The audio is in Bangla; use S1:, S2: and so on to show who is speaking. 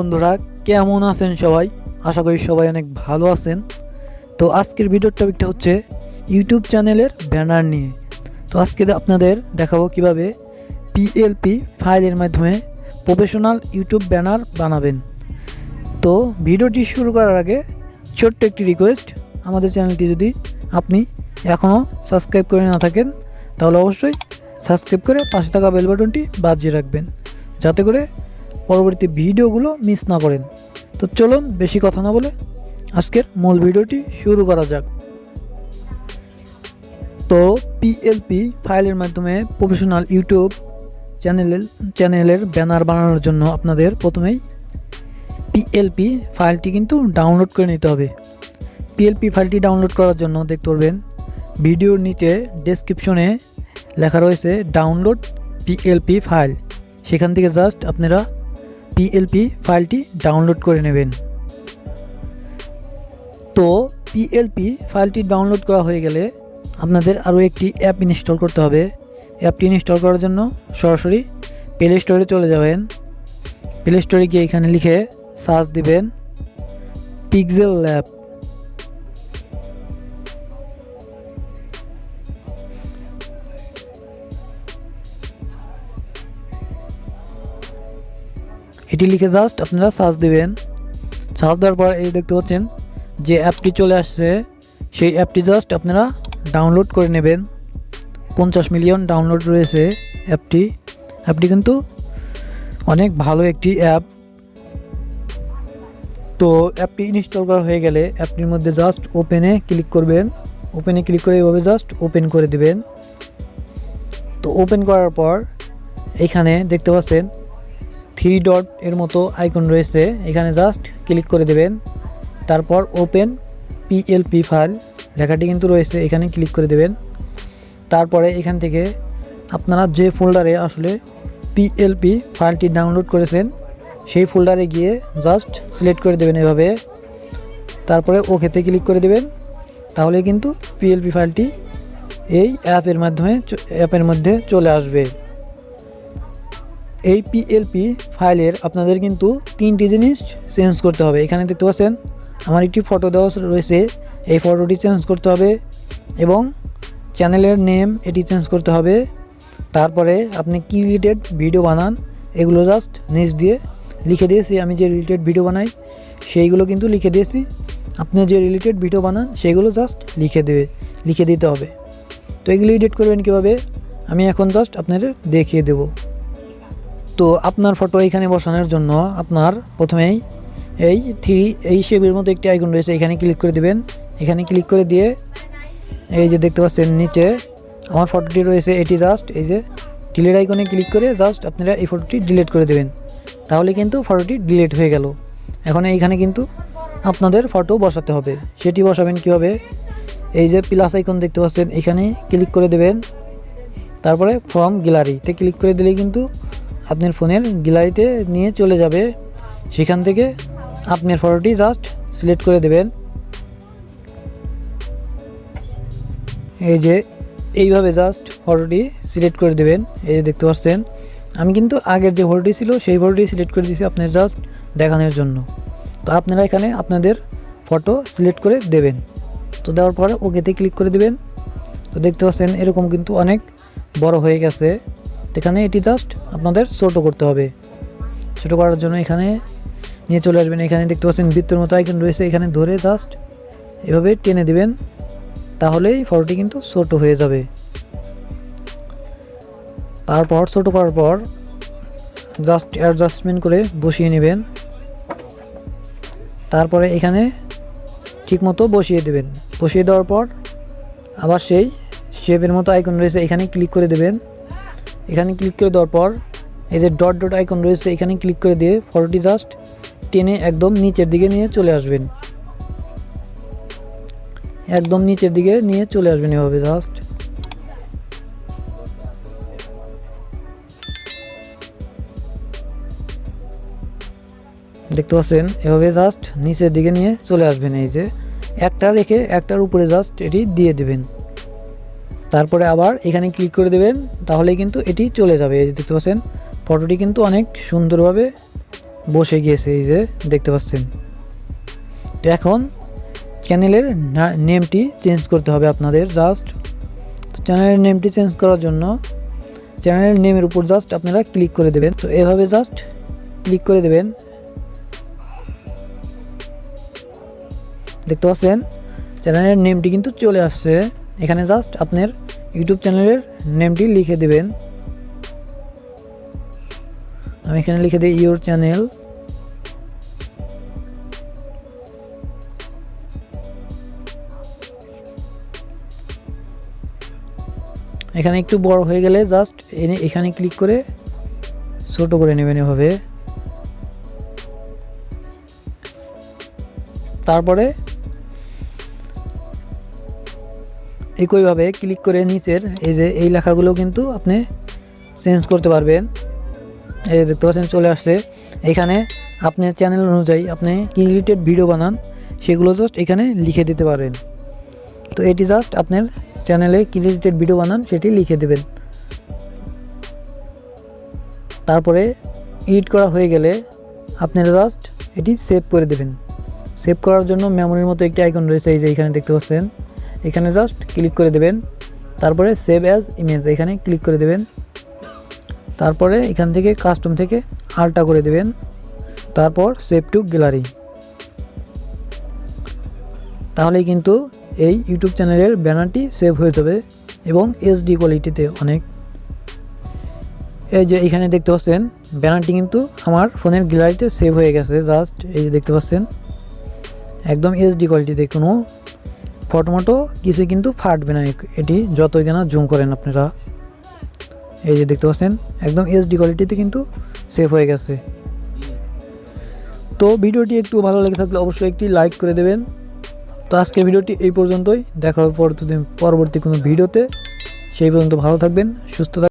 S1: বন্ধুরা কেমন আছেন সবাই? আশা করি সবাই অনেক ভালো আছেন। তো আজকের ভিডিওর টপিকটা হচ্ছে ইউটিউব চ্যানেলের ব্যানার নিয়ে। তো আজকে আপনাদের দেখাবো কিভাবে পিএলপি ফাইলের মাধ্যমে প্রফেশনাল ইউটিউব ব্যানার বানাবেন। তো ভিডিওটি শুরু করার আগে ছোট্ট একটি রিকোয়েস্ট, আমাদের চ্যানেলটি যদি আপনি এখনও সাবস্ক্রাইব করে না থাকেন তাহলে অবশ্যই সাবস্ক্রাইব করে পাশে থাকা বেল বাটনটি বাজিয়ে রাখবেন, যাতে করে পরবর্তী ভিডিওগুলো মিস না করেন। তো চলুন বেশি কথা না বলে আজকের মূল ভিডিওটি শুরু করা যাক। তো পিএলপি ফাইলের মাধ্যমে প্রফেশনাল ইউটিউব চ্যানেলের ব্যানার বানানোর জন্য আপনাদের প্রথমেই পিএলপি ফাইলটি কিন্তু ডাউনলোড করে নিতে হবে। পিএলপি ফাইলটি ডাউনলোড করার জন্য দেখতে পারবেন ভিডিওর নিচে ডেসক্রিপশনে লেখা রয়েছে ডাউনলোড পিএলপি ফাইল। সেখান থেকে জাস্ট আপনারা পিএলপি ফাইলটি ডাউনলোড করে নেবেন। তো পিএলপি ফাইলটি ডাউনলোড করা হয়ে গেলে আপনাদের আরও একটি অ্যাপ ইনস্টল করতে হবে। অ্যাপটি ইনস্টল করার জন্য সরাসরি প্লে স্টোরে চলে যাবেন। প্লে স্টোরে গিয়ে এখানে লিখে সার্চ দিবেন পিক্সেল ল্যাব। এটি লিখে জাস্ট আপনারা সার্চ দিবেন। সার্চ দেওয়ার পর এই দেখতে পাচ্ছেন যে অ্যাপটি চলে আসছে, সেই অ্যাপটি জাস্ট আপনারা ডাউনলোড করে নেবেন। 50 মিলিয়ন ডাউনলোড রয়েছে অ্যাপটি কিন্তু অনেক ভালো একটি অ্যাপ। তো অ্যাপটি ইনস্টল করা হয়ে গেলে অ্যাপটির মধ্যে জাস্ট ওপেনে ক্লিক করবেন। ওপেনে ক্লিক করে এভাবে জাস্ট ওপেন করে দিবেন। তো ওপেন করার পর এখানে দেখতে পাচ্ছেন 3 ডট এর মতো আইকন রয়েছে, এখানে জাস্ট ক্লিক করে দেবেন। তারপর ওপেন পিএলপি ফাইল লেখাটি কিন্তু রয়েছে, এখানে ক্লিক করে দেবেন। তারপরে এখান থেকে আপনারা যে ফোল্ডারে আসলে পিএলপি ফাইলটি ডাউনলোড করেছেন সেই ফোল্ডারে গিয়ে জাস্ট সিলেক্ট করে দেবেন এভাবে। তারপরে ওকেতে ক্লিক করে দেবেন। তাহলে কিন্তু পিএলপি ফাইলটি এই অ্যাপের মধ্যে চলে আসবে। এই পিএলপি ফাইলের আপনাদের কিন্তু 3টি জিনিস চেঞ্জ করতে হবে। এখানে দেখতে পাচ্ছেন আমার একটি ফটো দেওয়া রয়েছে, এই ফটোটি চেঞ্জ করতে হবে এবং চ্যানেলের নেম এটি চেঞ্জ করতে হবে। তারপরে আপনি কি রিলেটেড ভিডিও বানান এগুলো জাস্ট নিচ দিয়ে লিখে দিয়েছি। আমি যে রিলেটেড ভিডিও বানাই সেইগুলো কিন্তু লিখে দিয়েছি। আপনি যে রিলেটেড ভিডিও বানান সেইগুলো জাস্ট লিখে দিতে হবে। তো এগুলো এডিট করবেন কীভাবে আমি এখন জাস্ট আপনাদের দেখিয়ে দেব। তো আপনার ফটো এখানে বসানোর জন্য আপনার প্রথমেই এই শেপের মতো একটি আইকন রয়েছে, এখানে ক্লিক করে দিবেন। এখানে ক্লিক করে দিয়ে এই যে দেখতে পাচ্ছেন নিচে আমার ফটোটি রয়েছে, এটি জাস্ট এই যে ডিলিট আইকনে ক্লিক করে জাস্ট আপনারা এই ফটোটি ডিলিট করে দেবেন। তাহলে কিন্তু ফটোটি ডিলিট হয়ে গেল। এখন এইখানে কিন্তু আপনাদের ফটো বসাতে হবে। সেটি বসাবেন কীভাবে, এই যে প্লাস আইকন দেখতে পাচ্ছেন এখানে ক্লিক করে দেবেন। তারপরে ফ্রম গ্যালারিতে ক্লিক করে দিলেই কিন্তু আপনার ফোনের গ্যালারিতে নিয়ে চলে যাবে। সেখান থেকে আপনার ফটোটি জাস্ট সিলেক্ট করে দেবেন। এই যে এইভাবে জাস্ট ফটোটি সিলেক্ট করে দেবেন। এই যে দেখতে পাচ্ছেন আমি কিন্তু আগের যে ফটোটি ছিল সেই ফটোটি সিলেক্ট করে দিয়েছি আপনার জাস্ট দেখানোর জন্য। তো আপনারা এখানে আপনাদের ফটো সিলেক্ট করে দেবেন। তো দেওয়ার পরে ওকেতে ক্লিক করে দেবেন। তো দেখতে পাচ্ছেন এরকম কিন্তু অনেক বড় হয়ে গেছে। এখানে এটি জাস্ট আপনাদের ছোটো করতে হবে। ছোটো করার জন্য এখানে নিয়ে চলে আসবেন। এখানে দেখতে পাচ্ছেন বৃত্তের মতো আইকন রয়েছে, এখানে ধরে জাস্ট এভাবে টেনে দিবেন। তাহলেই ফটোটি কিন্তু ছোটো হয়ে যাবে। তারপর ছোটো করার পর জাস্ট অ্যাডজাস্টমেন্ট করে বসিয়ে নেবেন। তারপরে এখানে ঠিকমতো বসিয়ে দেবেন। বসিয়ে দেওয়ার পর আবার সেই শেপের মতো আইকন রয়েছে, এখানে ক্লিক করে দেবেন। এখানে ক্লিক করে দেওয়ার পর এই যে ডট ডট আইকন রয়েছে এখানে ক্লিক করে দিয়ে ফটোটি জাস্ট টেনে একদম নিচের দিকে নিয়ে চলে আসবেন। এভাবে জাস্ট দেখতে পাচ্ছেন এভাবে জাস্ট নিচের দিকে নিয়ে চলে আসবেন। এই যে একটা রেখে একটার উপরে জাস্ট এটি দিয়ে দেবেন। তারপরে আবার এখানে ক্লিক করে দেবেন, তাহলে কিন্তু এটি চলে যাবে। এই যে দেখতে পাচ্ছেন ফটোটি কিন্তু অনেক সুন্দরভাবে বসে গিয়েছে, এই যে দেখতে পাচ্ছেন। তো এখন চ্যানেলের নেমটি চেঞ্জ করতে হবে আপনাদের। জাস্ট চ্যানেলের নেমটি চেঞ্জ করার জন্য চ্যানেলের নেমের উপর জাস্ট আপনারা ক্লিক করে দেবেন। তো এভাবে জাস্ট ক্লিক করে দেবেন, দেখতে পাচ্ছেন চ্যানেলের নেমটি কিন্তু চলে আসছে। এখানে জাস্ট আপনার ইউটিউব চ্যানেলের নেমটি লিখে দেবেন। আমি এখানে লিখে দিই ইউর চ্যানেল। এখানে একটু বড় হয়ে গেলে জাস্ট এখানে ক্লিক করে ছোট করে নেবেন এভাবে। তারপরে একইভাবে ক্লিক করে নিচের এই যে এই লেখাগুলো কিন্তু আপনি চেঞ্জ করতে পারবেন। এই দেখতে পাচ্ছেন চলে আসছে। এখানে আপনার চ্যানেল অনুযায়ী আপনি কি রিলেটেড ভিডিও বানান সেগুলো জাস্ট এখানে লিখে দিতে পারেন। তো এটি জাস্ট আপনার চ্যানেলে কি রিলেটেড ভিডিও বানান সেটি লিখে দেবেন। তারপরে এডিট করা হয়ে গেলে আপনারা জাস্ট এটি সেভ করে দেবেন। সেভ করার জন্য মেমোরির মতো একটি আইকন রয়েছে, এই যে এখানে দেখতে পাচ্ছেন। এখানে জাস্ট ক্লিক করে দেবেন, তারপরে সেভ অ্যাজ ইমেজ এখানে ক্লিক করে দেবেন। তারপরে এখান থেকে কাস্টম থেকে আলটা করে দেবেন, তারপর সেভ টু গ্যালারি। তাহলেই কিন্তু এই ইউটিউব চ্যানেলের ব্যানারটি সেভ হয়ে যাবে এবং এইচডি কোয়ালিটিতে অনেক। এই যে এখানে দেখতে পাচ্ছেন ব্যানারটি কিন্তু আমার ফোনের গ্যালারিতে সেভ হয়ে গেছে। জাস্ট এই যে দেখতে পাচ্ছেন একদম এইচডি কোয়ালিটিতে, কোনো ফটো কিছু কিন্তু ফাটবে না এটি যতই কেনা জুম করেন আপনারা। এই যে দেখতে পাচ্ছেন একদম এইচডি কোয়ালিটিতে কিন্তু সেভ হয়ে গেছে। তো ভিডিওটি একটু ভালো লেগে থাকলে অবশ্যই একটি লাইক করে দেবেন। তো আজকের ভিডিওটি এই পর্যন্তই, দেখা হবে পরবর্তী কোনো ভিডিওতে। সেই পর্যন্ত ভালো থাকবেন, সুস্থ থাকবেন।